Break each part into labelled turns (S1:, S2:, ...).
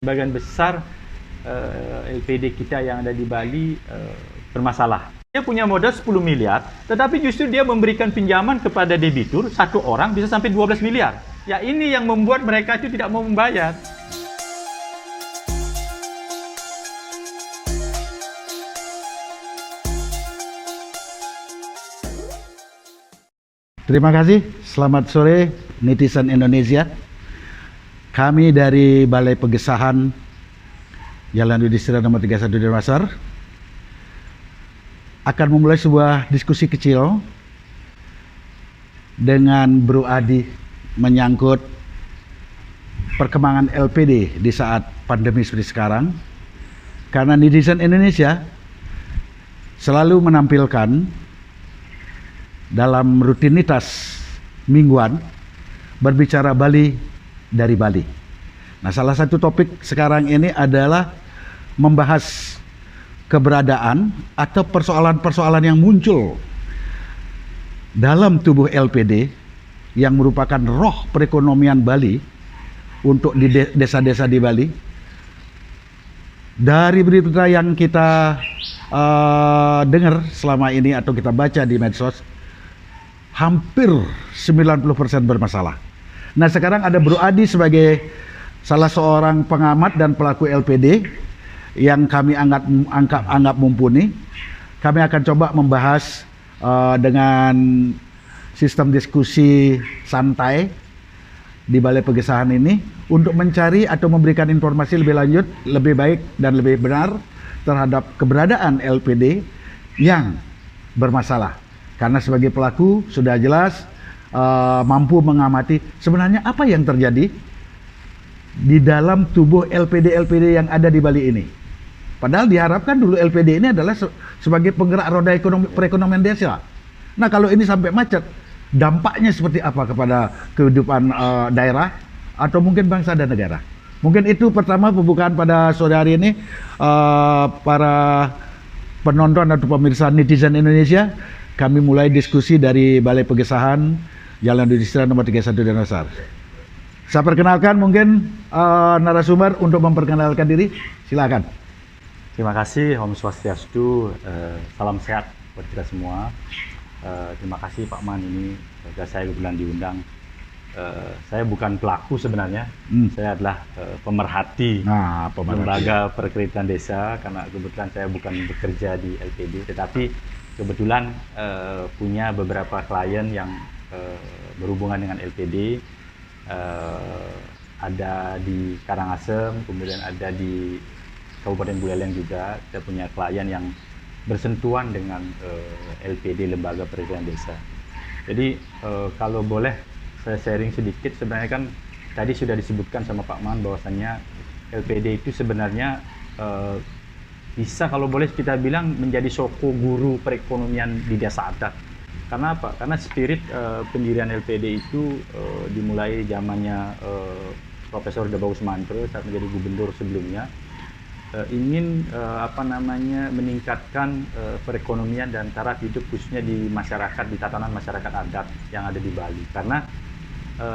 S1: Sebagian besar LPD kita yang ada di Bali bermasalah. Dia punya modal 10 miliar, tetapi justru dia memberikan pinjaman kepada debitur, satu orang bisa sampai 12 miliar. Ya ini yang membuat mereka itu tidak mau membayar.
S2: Terima kasih, selamat sore netizen Indonesia. Kami dari Balai Pegesahan Jalan Yudhistira nomor 31 Denpasar akan memulai sebuah diskusi kecil dengan Bro Adi menyangkut perkembangan LPD di saat pandemi seperti sekarang. Karena netizen Indonesia selalu menampilkan dalam rutinitas mingguan berbicara Bali dari Bali. Nah, salah satu topik sekarang ini adalah membahas keberadaan atau persoalan-persoalan yang muncul dalam tubuh LPD yang merupakan roh perekonomian Bali untuk di desa-desa di Bali. Dari berita yang kita dengar selama ini atau kita baca di medsos, hampir 90% bermasalah. Nah, sekarang ada Bro Adi sebagai salah seorang pengamat dan pelaku LPD yang kami anggap mumpuni. Kami akan coba membahas dengan sistem diskusi santai di Balai Pegesahan ini untuk mencari atau memberikan informasi lebih lanjut, lebih baik dan lebih benar terhadap keberadaan LPD yang bermasalah. Karena sebagai pelaku sudah jelas mampu mengamati sebenarnya apa yang terjadi di dalam tubuh LPD yang ada di Bali ini. Padahal diharapkan dulu LPD ini adalah sebagai penggerak roda perekonomian desa. Nah, kalau ini sampai macet, dampaknya seperti apa kepada kehidupan daerah atau mungkin bangsa dan negara? Mungkin itu pertama pembukaan pada sore hari ini, para penonton atau pemirsa netizen Indonesia. Kami mulai diskusi dari Balai Pegesahan Jalan Yudhistira nomor 31 Denpasar. Saya perkenalkan mungkin narasumber untuk memperkenalkan diri. Silakan.
S1: Terima kasih, Om Swastiastu, salam sehat buat kita semua. Terima kasih Pak Man ini, saya kebetulan diundang. Saya bukan pelaku sebenarnya, saya adalah pemerhati lembaga perkreditan desa, karena kebetulan saya bukan bekerja di LPD, tetapi kebetulan punya beberapa klien yang berhubungan dengan LPD, ada di Karangasem, kemudian ada di Kabupaten Buleleng juga. Kita punya klien yang bersentuhan dengan LPD, lembaga perkreditan desa. Jadi kalau boleh saya sharing sedikit, sebenarnya kan tadi sudah disebutkan sama Pak Man bahwasannya LPD itu sebenarnya bisa kalau boleh kita bilang menjadi soko guru perekonomian di desa adat. Karena apa? Karena spirit pendirian LPD itu dimulai zamannya Profesor Debau Sumantro saat menjadi gubernur sebelumnya, ingin meningkatkan perekonomian dan taraf hidup khususnya di masyarakat, di tatanan masyarakat adat yang ada di Bali. Karena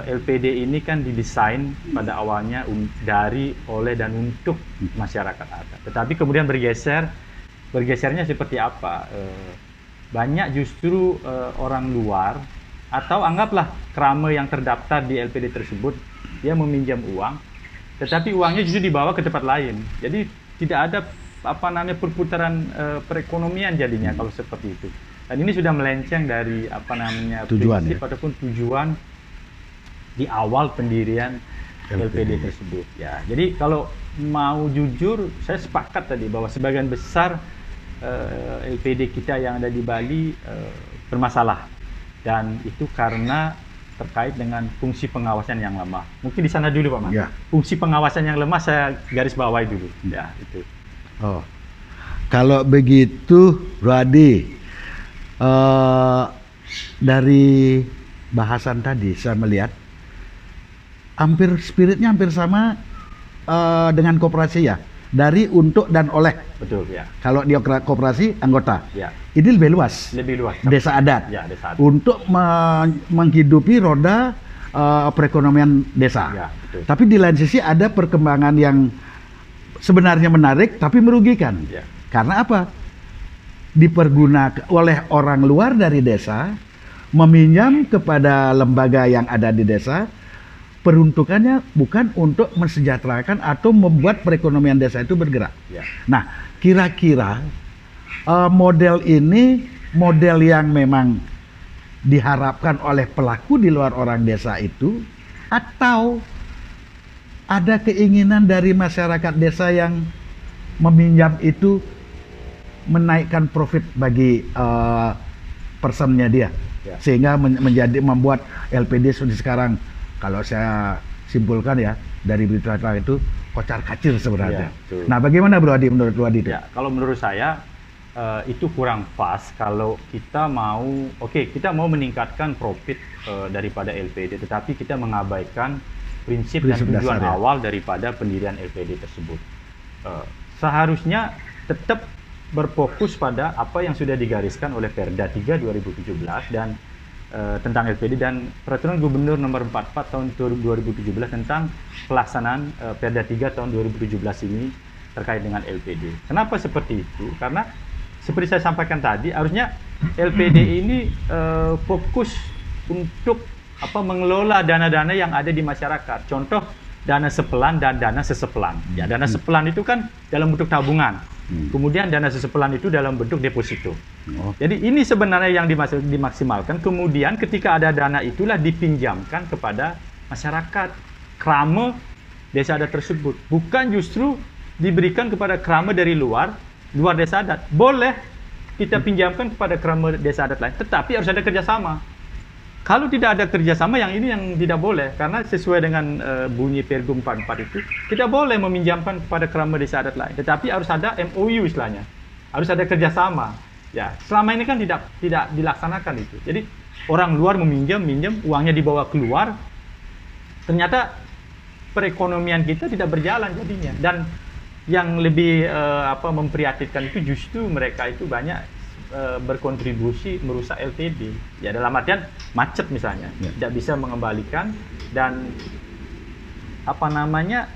S1: LPD ini kan didesain pada awalnya oleh dan untuk masyarakat adat. Tetapi kemudian bergesernya seperti apa? Banyak justru orang luar atau anggaplah krame yang terdaftar di LPD tersebut, dia meminjam uang, tetapi uangnya justru dibawa ke tempat lain. Jadi tidak ada perputaran perekonomian jadinya kalau seperti itu. Dan ini sudah melenceng dari
S2: tujuan,
S1: prinsip ataupun tujuan di awal pendirian LPD tersebut. Ya, jadi kalau mau jujur, saya sepakat tadi bahwa sebagian besar LPD kita yang ada di Bali bermasalah, dan itu karena terkait dengan fungsi pengawasan yang lemah. Mungkin di sana dulu Pak Man. Ya. Fungsi pengawasan yang lemah saya garis bawahi dulu. Ya, itu.
S2: Oh. Kalau begitu, Radi, dari bahasan tadi saya melihat spiritnya hampir sama dengan koperasi ya. Dari, untuk, dan oleh.
S1: Betul, ya.
S2: Kalau di koperasi, anggota.
S1: Ya.
S2: Ini lebih luas.
S1: Lebih luas.
S2: Desa adat.
S1: Ya, desa adat.
S2: Untuk menghidupi roda perekonomian desa.
S1: Ya, betul.
S2: Tapi di lain sisi ada perkembangan yang sebenarnya menarik tapi merugikan.
S1: Ya.
S2: Karena apa? Dipergunakan oleh orang luar dari desa, meminjam kepada lembaga yang ada di desa, peruntukannya bukan untuk mensejahterakan atau membuat perekonomian desa itu bergerak.
S1: Ya.
S2: Nah, kira-kira model ini model yang memang diharapkan oleh pelaku di luar orang desa itu, atau ada keinginan dari masyarakat desa yang meminjam itu menaikkan profit bagi personnya dia,
S1: Ya.
S2: sehingga membuat LPD seperti sekarang, kalau saya simpulkan ya dari berita itu kocar kacir sebenarnya.
S1: Ya, betul.
S2: Nah, bagaimana Bro Adi, menurut Bro Adi itu?
S1: Ya, kalau menurut saya itu kurang pas kalau kita mau, kita mau meningkatkan profit daripada LPD, tetapi kita mengabaikan prinsip dan tujuan
S2: dasar, ya.
S1: awal daripada pendirian LPD tersebut. Seharusnya tetap berfokus pada apa yang sudah digariskan oleh Perda 3 2017 dan tentang LPD dan Peraturan Gubernur Nomor 44 tahun 2017 tentang pelaksanaan Perda 3 tahun 2017 ini terkait dengan LPD. Kenapa seperti itu? Karena seperti saya sampaikan tadi, harusnya LPD ini fokus untuk mengelola dana-dana yang ada di masyarakat. Contoh, dana sepelan dan dana sesepelan. Ya, dana sepelan itu kan dalam bentuk tabungan. Kemudian dana sesepelan itu dalam bentuk deposito. Jadi ini sebenarnya yang dimaksimalkan. Kemudian ketika ada dana itulah dipinjamkan kepada masyarakat krama desa adat tersebut. Bukan justru diberikan kepada krama dari luar desa adat. Boleh kita pinjamkan kepada krama desa adat lain, tetapi harus ada kerjasama. Kalau tidak ada kerjasama, yang ini yang tidak boleh, karena sesuai dengan bunyi Pergub 44 itu, kita boleh meminjamkan kepada krama desa adat lain, tetapi harus ada MOU istilahnya, harus ada kerjasama. Ya, selama ini kan tidak dilaksanakan itu. Jadi orang luar minjam, uangnya dibawa keluar, ternyata perekonomian kita tidak berjalan jadinya. Dan yang lebih memprihatinkan itu justru mereka itu banyak berkontribusi merusak LPD. Ya, dalam artian macet misalnya, tidak bisa mengembalikan, dan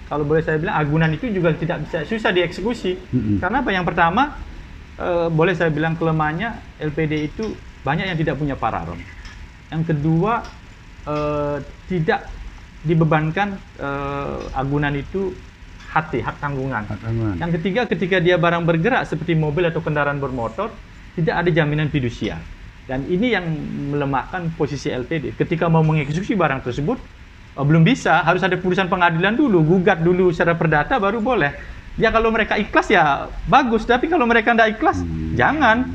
S1: kalau boleh saya bilang agunan itu juga tidak bisa, susah dieksekusi. Karena apa? Yang pertama, boleh saya bilang kelemahannya LPD itu banyak yang tidak punya pararom. Yang kedua, tidak dibebankan agunan itu hak tanggungan. Yang ketiga, ketika dia barang bergerak seperti mobil atau kendaraan bermotor, tidak ada jaminan fidusia. Dan ini yang melemahkan posisi LPD. Ketika mau mengeksekusi barang tersebut, belum bisa, harus ada putusan pengadilan dulu, gugat dulu secara perdata baru boleh. Ya kalau mereka ikhlas ya bagus, tapi kalau mereka tidak ikhlas, jangan.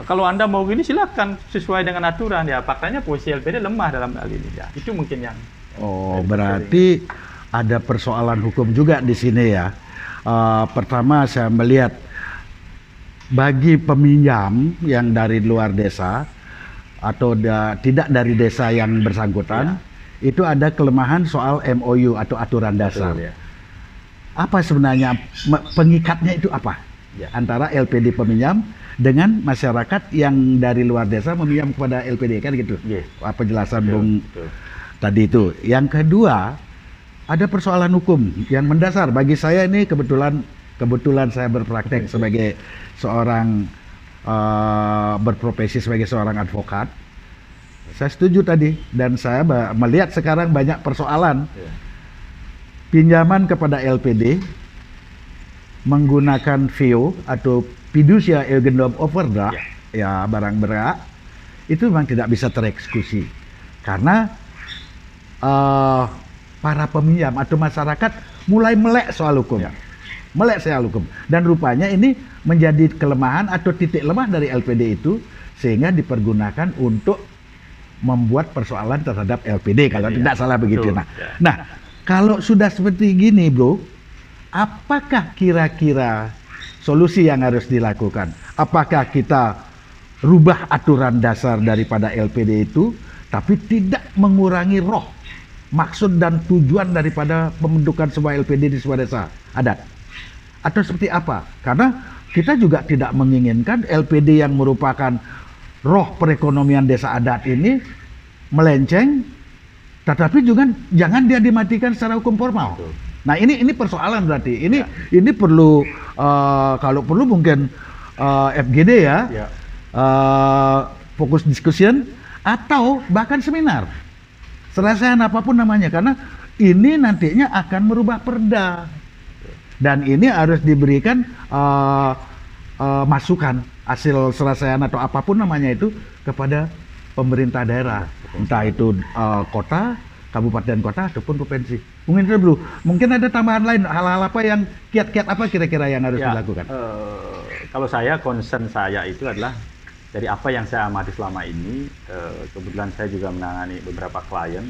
S1: Kalau Anda mau gini silakan sesuai dengan aturan. Ya faktanya posisi LPD lemah dalam hal ini. Ya, itu mungkin yang
S2: berarti ada persoalan hukum juga di sini ya. Pertama saya melihat bagi peminjam yang dari luar desa atau tidak dari desa yang bersangkutan, itu ada kelemahan soal MOU atau aturan dasar.
S1: Betul, ya.
S2: Apa sebenarnya pengikatnya itu apa? Antara LPD peminjam dengan masyarakat yang dari luar desa meminjam kepada LPD, kan gitu. Penjelasan Bung tadi itu. Yang kedua, ada persoalan hukum yang mendasar. Bagi saya ini kebetulan saya berpraktek sebagai seorang berprofesi sebagai seorang advokat. Saya setuju tadi, dan saya melihat sekarang banyak persoalan pinjaman kepada LPD menggunakan VO atau fiducia eigendom overdraft, ya barang berhak, itu memang tidak bisa tereksekusi karena para peminjam atau masyarakat mulai melek soal hukum. Dan rupanya ini menjadi kelemahan atau titik lemah dari LPD itu, sehingga dipergunakan untuk membuat persoalan terhadap LPD kalau tidak salah begitu. Nah, kalau sudah seperti gini, Bro, apakah kira-kira solusi yang harus dilakukan? Apakah kita rubah aturan dasar daripada LPD itu, tapi tidak mengurangi roh, maksud dan tujuan daripada pembentukan sebuah LPD di sebuah desa adat? Atau seperti apa? Karena kita juga tidak menginginkan LPD yang merupakan roh perekonomian desa adat ini melenceng, tetapi juga jangan dia dimatikan secara hukum formal. Nah ini persoalan berarti. Ini perlu kalau perlu mungkin FGD ya, fokus discussion atau bahkan seminar. Serasiaan apapun namanya, karena ini nantinya akan merubah perda dan ini harus diberikan masukan hasil serasiaan atau apapun namanya itu kepada pemerintah daerah, entah itu kota, kabupaten kota ataupun provinsi. Mungkin itu dulu. Mungkin ada tambahan lain, hal-hal apa yang kiat-kiat apa kira-kira yang harus dilakukan?
S1: Kalau saya, concern saya itu adalah dari apa yang saya amati selama ini, kebetulan saya juga menangani beberapa klien,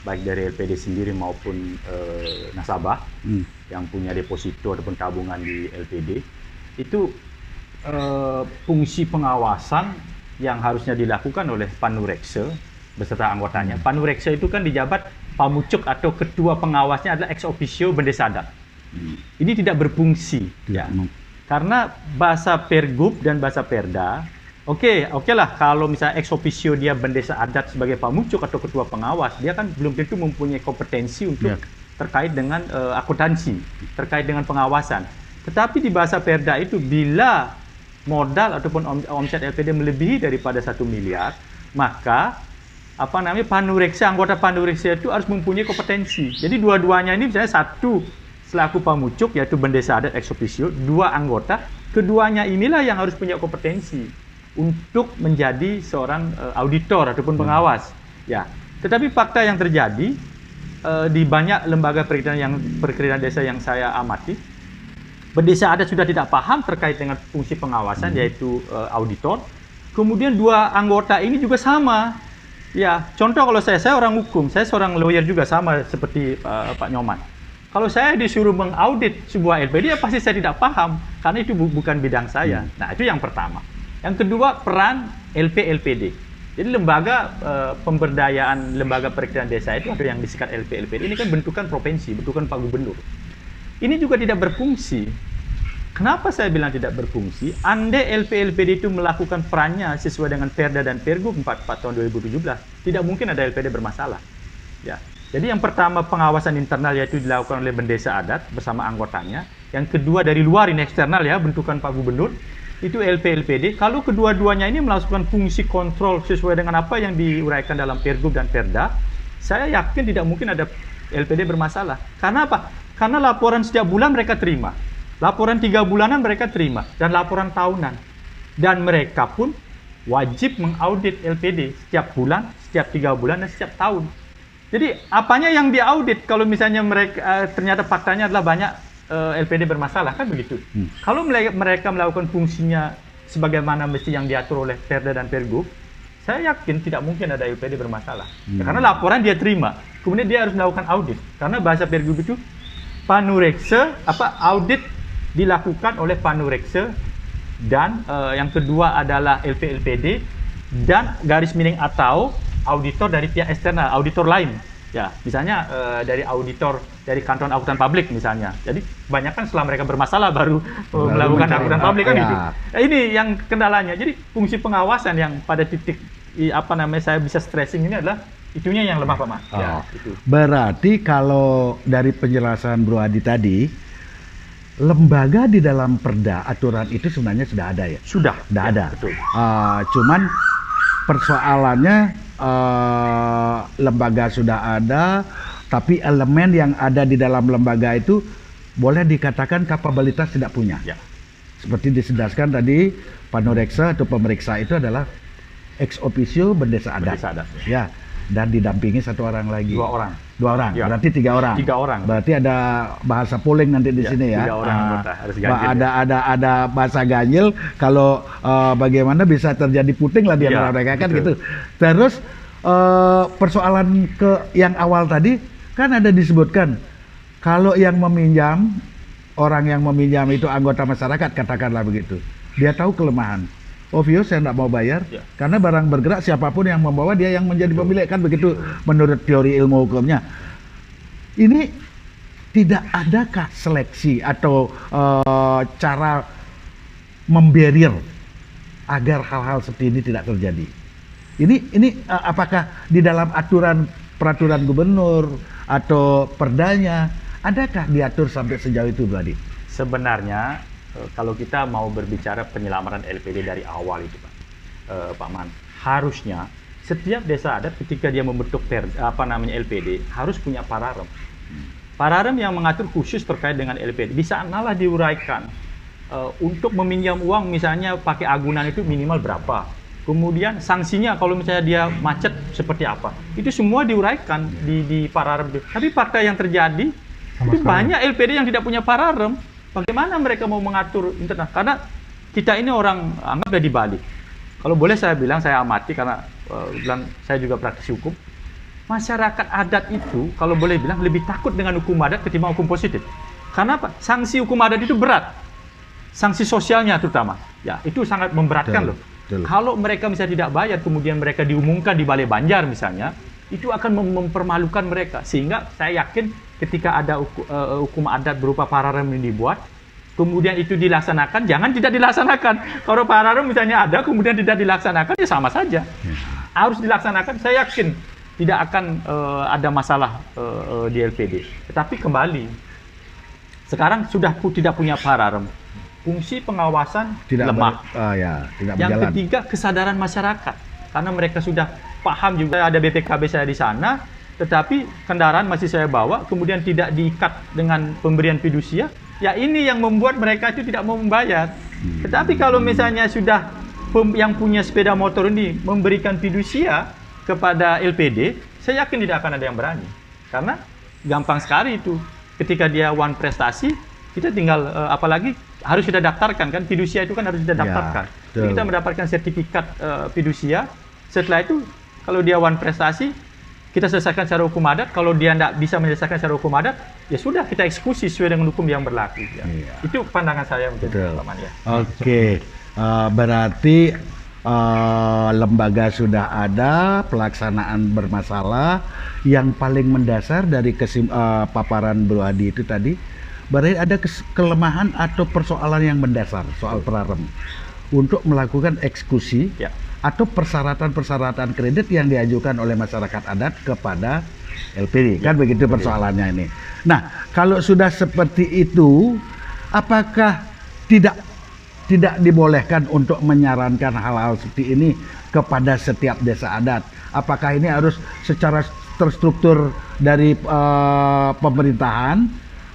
S1: baik dari LPD sendiri maupun nasabah yang punya deposito ataupun tabungan di LPD, itu fungsi pengawasan yang harusnya dilakukan oleh Panurekse beserta anggotanya. Panurekse itu kan dijabat Pamucuk atau ketua pengawasnya adalah ex officio Bendesa Adat. Ini tidak berfungsi, ya. Karena bahasa Pergub dan bahasa Perda, oke lah kalau misalnya ex officio dia Bendesa Adat sebagai Pamucuk atau ketua pengawas, dia kan belum tentu mempunyai kompetensi untuk terkait dengan akuntansi, terkait dengan pengawasan. Tetapi di bahasa Perda itu bila modal ataupun omset LPD melebihi daripada 1 miliar, maka Panurekse, anggota Panurekse itu harus mempunyai kompetensi. Jadi dua-duanya ini misalnya satu selaku Pamucuk yaitu Bendesa Adat ex officio, 2 anggota, keduanya inilah yang harus punya kompetensi untuk menjadi seorang auditor ataupun pengawas. Ya. Tetapi fakta yang terjadi di banyak lembaga perizinan desa yang saya amati, Bendesa Adat sudah tidak paham terkait dengan fungsi pengawasan yaitu auditor. Kemudian 2 anggota ini juga sama. Ya, contoh kalau saya orang hukum, saya seorang lawyer juga sama seperti Pak Nyoman. Kalau saya disuruh mengaudit sebuah LPD, ya pasti saya tidak paham karena itu bukan bidang saya. Nah, itu yang pertama. Yang kedua, peran LP-LPD. Jadi lembaga pemberdayaan lembaga perizinan desa itu ada yang disikat LP-LPD. Ini kan bentukan provinsi, bentukan Pak Gubernur. Ini juga tidak berfungsi. Kenapa saya bilang tidak berfungsi? Andai LP-LPD itu melakukan perannya sesuai dengan Perda dan Pergub 44 tahun 2017, tidak mungkin ada LPD bermasalah. Ya. Jadi yang pertama pengawasan internal yaitu dilakukan oleh Bendesa Adat bersama anggotanya. Yang kedua dari luar, ini eksternal ya, bentukan Pak Gubernur, itu LP-LPD. Kalau kedua-duanya ini melakukan fungsi kontrol sesuai dengan apa yang diuraikan dalam Pergub dan Perda, saya yakin tidak mungkin ada LPD bermasalah. Karena apa? Karena laporan setiap bulan mereka terima. Laporan 3 bulanan mereka terima. Dan laporan tahunan. Dan mereka pun wajib mengaudit LPD setiap bulan, setiap 3 bulan, dan setiap tahun. Jadi apanya yang diaudit kalau misalnya mereka ternyata faktanya adalah banyak LPD bermasalah, kan begitu. Kalau mereka melakukan fungsinya sebagaimana mesti yang diatur oleh Perda dan Pergub, saya yakin tidak mungkin ada LPD bermasalah. Ya, karena laporan dia terima, kemudian dia harus melakukan audit. Karena bahasa Pergub itu Panurekse, audit dilakukan oleh Panurekse dan yang kedua adalah LP-LPD dan garis miring atau auditor dari pihak eksternal, auditor lain. Ya, misalnya dari auditor dari kantor akuntan publik misalnya. Jadi kebanyakan setelah mereka bermasalah baru melakukan akuntan publik kan gitu. Nah, ini yang kendalanya. Jadi fungsi pengawasan yang pada titik saya bisa stressing ini adalah itunya yang lemah, Pak Mas. Ya, itu.
S2: Berarti kalau dari penjelasan Bro Adi tadi, lembaga di dalam perda aturan itu sebenarnya sudah ada ya? Sudah ada. Betul. Cuman persoalannya lembaga sudah ada, tapi elemen yang ada di dalam lembaga itu boleh dikatakan kapabilitas tidak punya. Ya. Seperti disedaskan tadi, Panurekse atau pemeriksa itu adalah ex officio Bendesa Adat. Ya. Dan didampingi 1 orang lagi. 2 orang. 2 orang. Ya. Berarti 3 orang.
S1: 3 orang.
S2: Berarti ada bahasa polling nanti di sini ya.
S1: 3 orang anggota harus ganjil.
S2: Ada bahasa ganjil. Kalau bagaimana bisa terjadi puting lah di antara mereka kan gitu. Terus persoalan yang awal tadi kan ada disebutkan kalau yang meminjam, orang yang meminjam itu anggota masyarakat katakanlah begitu. Dia tahu kelemahan. Obvious saya tidak mau bayar karena barang bergerak siapapun yang membawa dia yang menjadi pemilik kan begitu menurut teori ilmu hukumnya. Ini tidak adakah seleksi atau cara membarrier agar hal-hal seperti ini tidak terjadi? Ini apakah di dalam peraturan gubernur atau perdanya Adakah diatur sampai sejauh itu, Bu Adi?
S1: Sebenarnya kalau kita mau berbicara penyelamatan LPD dari awal itu Pak Man, harusnya setiap desa adat ketika dia membentuk LPD harus punya pararem. Pararem yang mengatur khusus terkait dengan LPD. Di sanalah diuraikan untuk meminjam uang misalnya pakai agunan itu minimal berapa. Kemudian sanksinya kalau misalnya dia macet seperti apa. Itu semua diuraikan di pararem. Tapi fakta yang terjadi itu banyak LPD yang tidak punya pararem. Bagaimana mereka mau mengatur internet? Karena kita ini orang anggaplah di Bali. Kalau boleh saya bilang, saya amati karena saya juga praktisi hukum. Masyarakat adat itu kalau boleh bilang lebih takut dengan hukum adat ketimbang hukum positif. Karena apa? Sanksi hukum adat itu berat. Sanksi sosialnya terutama. Ya, itu sangat memberatkan loh. Kalau mereka misalnya tidak bayar, kemudian mereka diumumkan di Balai Banjar misalnya, itu akan mempermalukan mereka. Sehingga saya yakin ketika ada hukum adat berupa pararem yang dibuat, kemudian itu dilaksanakan, jangan tidak dilaksanakan. Kalau pararem misalnya ada, kemudian tidak dilaksanakan, ya sama saja. Harus dilaksanakan, saya yakin tidak akan ada masalah di LPD. Tetapi kembali, sekarang sudah tidak punya pararem. Fungsi pengawasan lemah.
S2: Tidak
S1: yang
S2: berjalan.
S1: ketiga, kesadaran masyarakat. Karena mereka sudah paham juga ada BPKB saya di sana, tetapi kendaraan masih saya bawa, kemudian tidak diikat dengan pemberian fidusia, ya ini yang membuat mereka itu tidak mau membayar. Tetapi kalau misalnya sudah yang punya sepeda motor ini memberikan fidusia kepada LPD, saya yakin tidak akan ada yang berani. Karena gampang sekali itu. Ketika dia one prestasi, kita tinggal apalagi harus kita daftarkan kan, fidusia itu kan harus kita daftarkan. Jadi kita mendapatkan sertifikat fidusia. Setelah itu kalau dia one prestasi, kita selesaikan secara hukum adat. Kalau dia tidak bisa menyelesaikan secara hukum adat, ya sudah kita eksekusi sesuai dengan hukum yang berlaku. Ya. Itu pandangan saya mungkin. Ya.
S2: Oke, berarti lembaga sudah ada, pelaksanaan bermasalah. Yang paling mendasar dari paparan Bro Adi itu tadi, berarti ada kelemahan atau persoalan yang mendasar soal pararem untuk melakukan eksekusi atau persyaratan-persyaratan kredit yang diajukan oleh masyarakat adat kepada LPD, kan begitu persoalannya ini. Nah, kalau sudah seperti itu, apakah tidak dibolehkan untuk menyarankan hal-hal seperti ini kepada setiap desa adat? Apakah ini harus secara terstruktur dari pemerintahan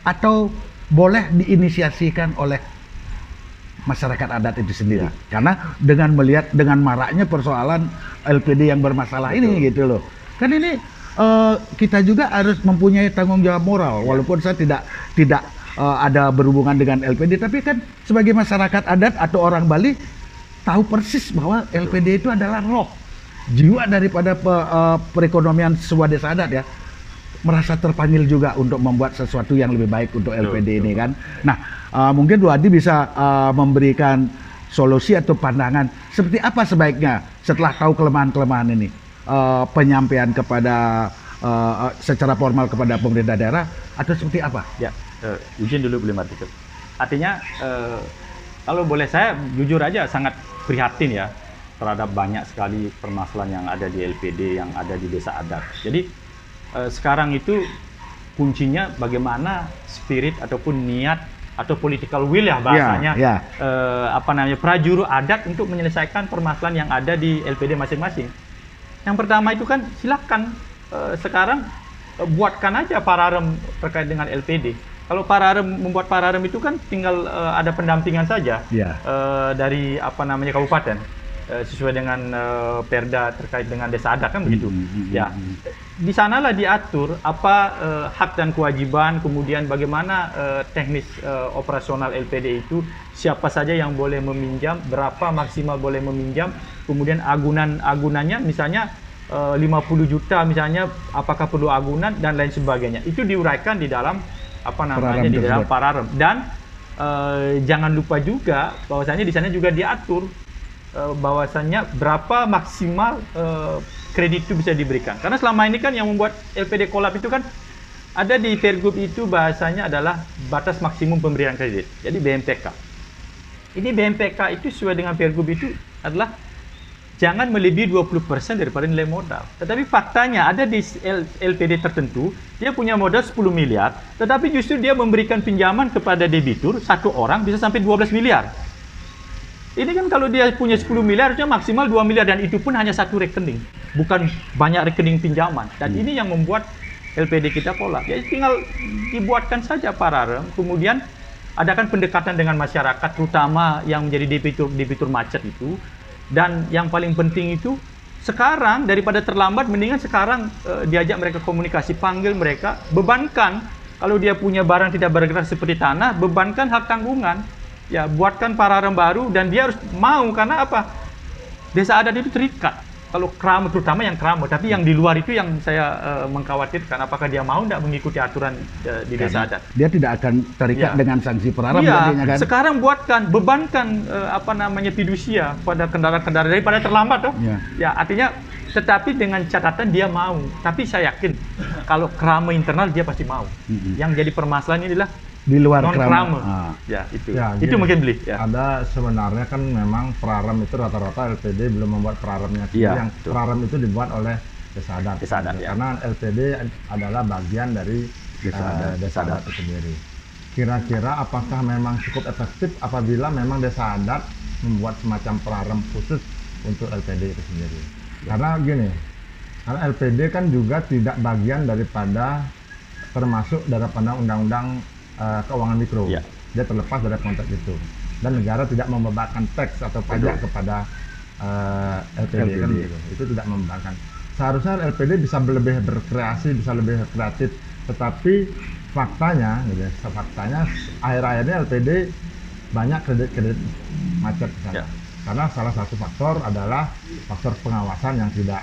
S2: atau boleh diinisiasikan oleh masyarakat adat itu sendiri? Karena dengan melihat dengan maraknya persoalan LPD yang bermasalah ini gitu loh. Kan ini kita juga harus mempunyai tanggung jawab moral, walaupun saya tidak ada berhubungan dengan LPD, tapi kan sebagai masyarakat adat atau orang Bali tahu persis bahwa LPD itu adalah roh, jiwa daripada perekonomian sebuah desa adat ya. Merasa terpanggil juga untuk membuat sesuatu yang lebih baik untuk LPD ini kan. Nah, mungkin Bu Adi bisa memberikan solusi atau pandangan seperti apa sebaiknya setelah tahu kelemahan-kelemahan ini, penyampaian kepada secara formal kepada pemerintah daerah atau seperti apa?
S1: Ya, izin dulu boleh Martika. Artinya kalau boleh saya jujur aja sangat prihatin ya terhadap banyak sekali permasalahan yang ada di LPD, yang ada di desa adat. Jadi sekarang itu kuncinya bagaimana spirit ataupun niat atau political will ya bahasanya, prajuru adat untuk menyelesaikan permasalahan yang ada di LPD masing-masing. Yang pertama itu kan silakan sekarang buatkan aja pararem terkait dengan LPD. Kalau pararem, membuat pararem itu kan tinggal ada pendampingan saja dari kabupaten. Sesuai dengan perda terkait dengan desa adat kan begitu. Ya, di sanalah diatur apa hak dan kewajiban, kemudian bagaimana teknis operasional LPD itu, siapa saja yang boleh meminjam, berapa maksimal boleh meminjam, kemudian agunannya misalnya 50 juta misalnya, apakah perlu agunan dan lain sebagainya. Itu diuraikan di dalam di dalam pararem. Dan jangan lupa juga bahwasanya di sana juga diatur bahwasannya berapa maksimal kredit itu bisa diberikan. Karena selama ini kan yang membuat LPD kolap itu kan ada di Pergub itu bahasanya adalah batas maksimum pemberian kredit. Jadi BMPK. Ini BMPK itu sesuai dengan Pergub itu adalah jangan melebihi 20% daripada nilai modal. Tetapi faktanya ada di LPD tertentu, dia punya modal 10 miliar, tetapi justru dia memberikan pinjaman kepada debitur, satu orang bisa sampai 12 miliar. Ini kan kalau dia punya 10 miliar, harusnya maksimal 2 miliar, dan itu pun hanya satu rekening, bukan banyak rekening pinjaman. Dan ini yang membuat LPD kita kolap. Jadi tinggal dibuatkan saja pararem, kemudian adakan pendekatan dengan masyarakat, terutama yang menjadi debitur macet itu. Dan yang paling penting itu, sekarang daripada terlambat, mendingan sekarang diajak mereka komunikasi, panggil mereka, bebankan. Kalau dia punya barang tidak bergerak seperti tanah, bebankan hak tanggungan. Ya, buatkan pararem baru, dan dia harus mau, karena apa? Desa adat itu terikat. Kalau krama, terutama yang krama, tapi yang di luar itu yang saya mengkhawatirkan, apakah dia mau tidak mengikuti aturan di desa adat.
S2: Dia tidak akan terikat dengan sanksi pararem nantinya kan.
S1: Sekarang buatkan, bebankan fidusia pada kendaraan-kendaraan daripada terlambat toh. Ya, artinya, tetapi dengan catatan dia mau. Tapi saya yakin kalau krama internal dia pasti mau. Yang jadi permasalahan ini adalah
S2: di luar
S1: non-krama. Ya, itu.
S3: Ya,
S1: itu
S3: gini,
S1: mungkin beli. Ya.
S3: Ada sebenarnya kan memang pararem itu rata-rata LPD belum membuat pararemnya sendiri.
S1: Ya,
S3: yang pararem itu dibuat oleh desa adat.
S1: Ya.
S3: Karena LPD adalah bagian dari desa adat itu sendiri. Kira-kira apakah memang cukup efektif apabila memang desa adat membuat semacam pararem khusus untuk LPD itu sendiri? Karena gini, karena LPD kan juga tidak bagian daripada termasuk daripada undang-undang keuangan mikro. Dia terlepas dari konteks itu, dan negara tidak membebankan teks atau pajak kepada LPD. Kan gitu. Itu tidak membebankan. Seharusnya LPD bisa lebih berkreasi, bisa lebih kreatif, tetapi faktanya akhir-akhirnya LPD banyak kredit macet di sana. Karena salah satu faktor adalah faktor pengawasan yang tidak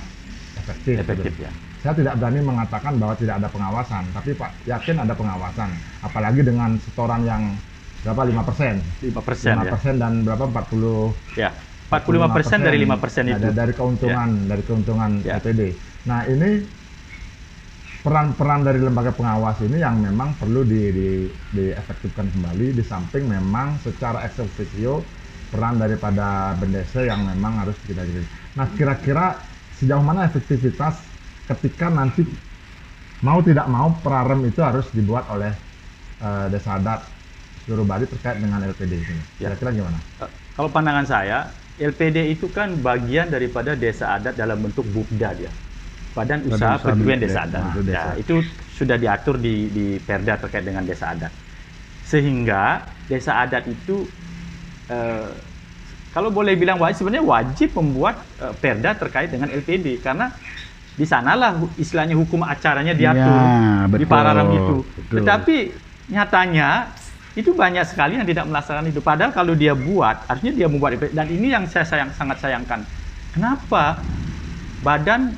S3: efektif. Gitu.
S1: Ya.
S3: Saya tidak berani mengatakan bahwa tidak ada pengawasan, tapi Pak yakin ada pengawasan. Apalagi dengan setoran yang berapa 5%. 5% dan berapa 40.
S1: Ya. 45% dari 5% itu.
S3: Dari keuntungan LPD. Nah, ini peran-peran dari lembaga pengawas ini yang memang perlu diefektifkan kembali, di samping memang secara ex officio peran daripada Bendesa yang memang harus kita jadi. Nah, kira-kira sejauh mana efektivitas ketika nanti mau tidak mau pararem itu harus dibuat oleh desa adat seluruh Bali terkait dengan LPD ini. Kira-kira gimana?
S1: Kalau pandangan saya, LPD itu kan bagian daripada desa adat dalam bentuk BUPDA dia. Badan Usaha Penduduk Desa Adat. Ya, itu sudah diatur di Perda terkait dengan desa adat. Sehingga desa adat itu kalau boleh bilang wajib, sebenarnya wajib membuat Perda terkait dengan LPD, karena di sanalah istilahnya hukum acaranya diatur di pararem itu. Tetapi nyatanya itu banyak sekali yang tidak melaksanakan itu. Padahal kalau dia buat, harusnya dia membuat. Dan ini yang saya sangat sayangkan. Kenapa Badan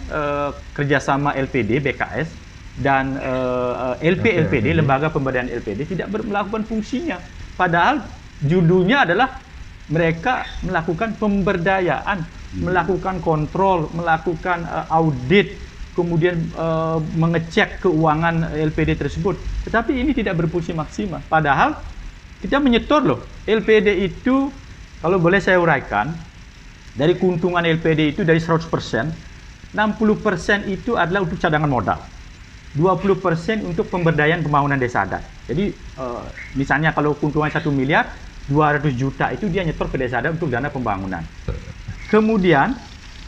S1: Kerjasama LPD BKS dan LPD Lembaga Pemberdayaan LPD tidak melakukan fungsinya? Padahal judulnya adalah mereka melakukan pemberdayaan, melakukan kontrol, melakukan audit, kemudian mengecek keuangan LPD tersebut. Tetapi ini tidak berfungsi maksimal. Padahal kita menyetor loh. LPD itu, kalau boleh saya uraikan, dari keuntungan LPD itu dari 100%, 60% itu adalah untuk cadangan modal. 20% untuk pemberdayaan pembangunan desa adat. Jadi misalnya kalau keuntungan 1 miliar, 200 juta itu dia nyetor ke desa adat untuk dana pembangunan. Kemudian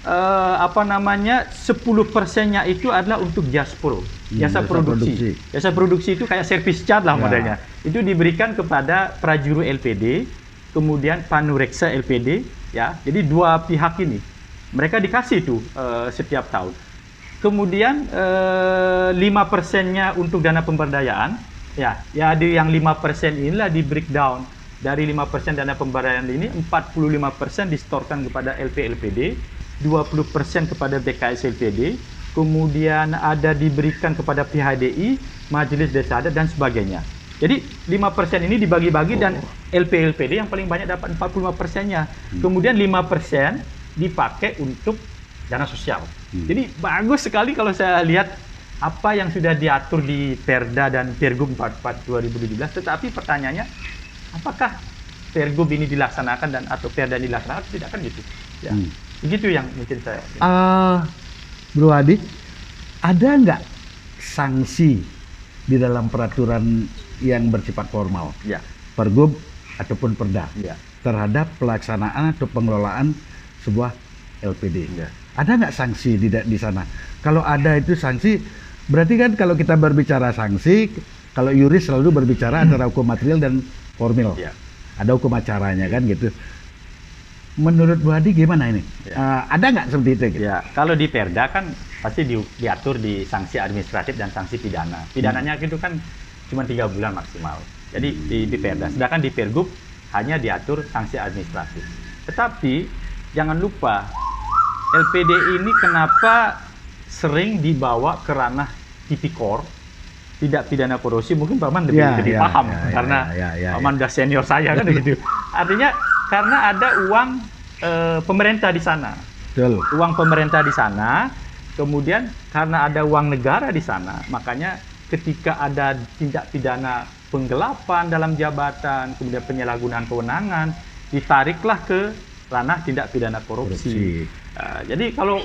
S1: 10%-nya itu adalah untuk JASPRO, jasa produksi. Jasa produksi itu kayak service charge lah modelnya. Itu diberikan kepada Prajuru LPD, kemudian Panureksa LPD, ya. Jadi dua pihak ini mereka dikasih itu setiap tahun. Kemudian 5%-nya untuk dana pemberdayaan, ya di yang 5% inilah di breakdown. Dari 5% dana pemberdayaan ini, 45% disetorkan kepada LPD, 20% kepada BKS LPD, kemudian ada diberikan kepada PHDI, Majelis Desa Adat, dan sebagainya. Jadi 5% ini dibagi-bagi dan LPD yang paling banyak dapat 45%-nya. Kemudian 5% dipakai untuk dana sosial. Jadi bagus sekali kalau saya lihat apa yang sudah diatur di Perda dan Pergub 44 2017, tetapi pertanyaannya, apakah Pergub ini dilaksanakan dan atau Perda dilaksanakan? Tidak kan gitu. Ya. Begitu yang mungkin saya.
S2: Bro Adi, ada nggak sanksi di dalam peraturan yang bersifat formal,
S1: Ya,
S2: Pergub ataupun Perda,
S1: ya,
S2: terhadap pelaksanaan atau pengelolaan sebuah LPD?
S1: ya.
S2: Ada nggak sanksi di sana? Kalau ada itu sanksi, berarti kan kalau kita berbicara sanksi, kalau yuris selalu berbicara antara hukum material dan formil.
S1: Ya.
S2: Ada hukum acaranya kan gitu. Menurut Bu Adi gimana ini?
S1: Ya.
S2: Ada nggak seperti itu? Gitu?
S1: Ya, kalau di Perda kan pasti diatur di sanksi administratif dan sanksi pidana. Pidananya itu kan cuma 3 bulan maksimal. Jadi di Perda. Sedangkan di Pergub hanya diatur sanksi administratif. Tetapi jangan lupa LPD ini kenapa sering dibawa ke ranah tipikor, tidak pidana korupsi. Mungkin Paman lebih paham karena Paman udah senior saya kan begitu. Artinya karena ada uang pemerintah di sana.
S2: Betul.
S1: Uang pemerintah di sana, kemudian karena ada uang negara di sana, makanya ketika ada tindak pidana penggelapan dalam jabatan, kemudian penyalahgunaan kewenangan, ditariklah ke ranah tindak pidana korupsi. Jadi kalau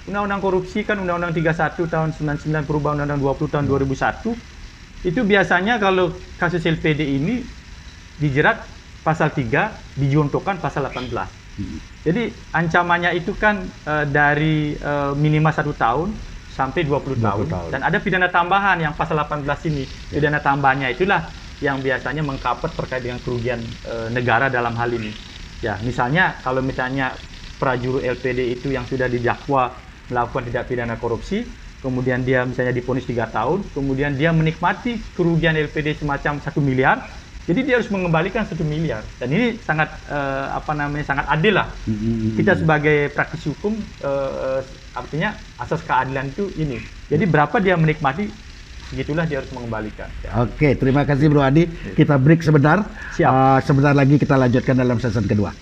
S1: Undang-Undang Korupsi kan Undang-Undang 31 tahun 99 perubahan Undang-Undang 20 tahun 2001, itu biasanya kalau kasus LPD ini dijerat pasal 3, dijontokan pasal 18. Jadi ancamannya itu kan dari minimal 1 tahun sampai 20 tahun. Dan ada pidana tambahan yang pasal 18 ini. Pidana tambahannya itulah yang biasanya mengcover terkait dengan kerugian negara dalam hal ini. Ya, misalnya kalau misalnya prajurit LPD itu yang sudah didakwa melakukan tindak pidana korupsi, kemudian dia misalnya divonis 3 tahun, kemudian dia menikmati kerugian LPD semacam 1 miliar, jadi dia harus mengembalikan 1 miliar. Dan ini sangat sangat adil lah. Kita sebagai praktisi hukum artinya asas keadilan itu ini. Jadi berapa dia menikmati, segitulah dia harus mengembalikan. Ya.
S2: Oke, terima kasih Bro Adi. Kita break sebentar.
S1: Siap.
S2: Sebentar lagi kita lanjutkan dalam season kedua.